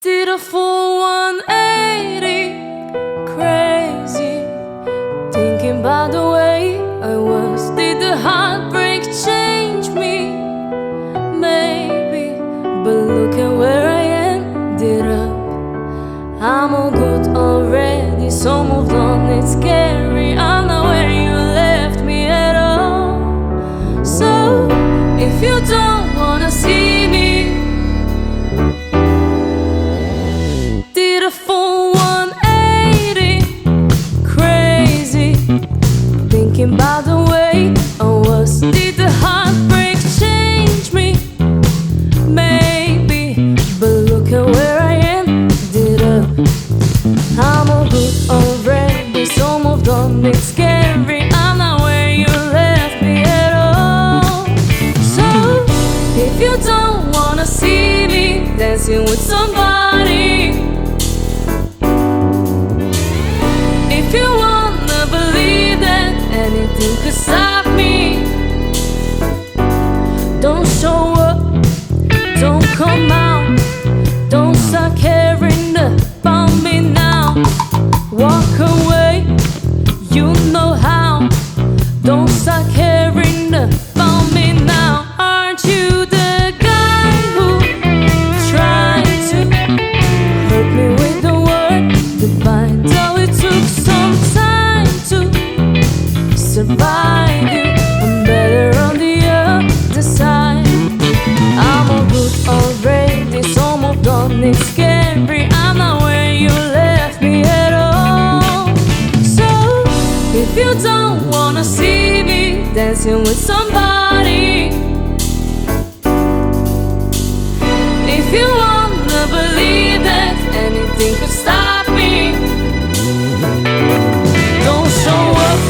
Did a full 180, crazy, thinking about the way I was. Did the heartbreak change me? Maybe, but look at where I ended up. I'm all good already, so moved on. It's scary, I'm not where you left me at all. So, if you don't wanna see me, did a full 180, crazy, thinking about the way I was. Did the heartbreak change me? Maybe, but look at where I ended up. I'm all good already, so moved on. It's scary, I'm not where you left me at all. So, if you don't wanna see me dancing with somebody, if you wanna believe that anything could stop me, don't show up, don't come out, don't start caring about me now. Walk away, you know how. Don't start caring about me now. Aren't you the guy who tried to hurt me with the word goodbye? Though it took some time to survive you, I'm better on the other side. I'm all good already, so moved on. It's scary, I'm not where you left me at all. So, if you don't wanna see me dancing with somebody, if you wanna believe that anything could stop me, don't show up,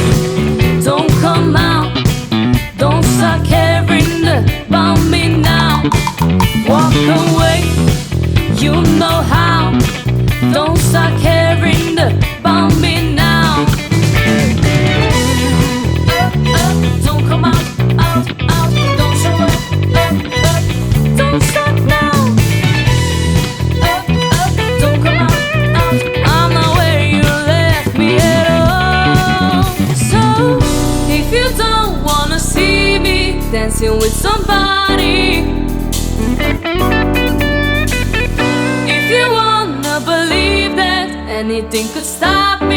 don't come out, don't start caring about me now. Walk away, you know how. Don't start caring about me now. Don't come out, out, don't show up, don't stop now. Don't come out, I'm not where you left me at all. So, if you don't wanna see me dancing with somebody, if you wanna believe that anything could stop me,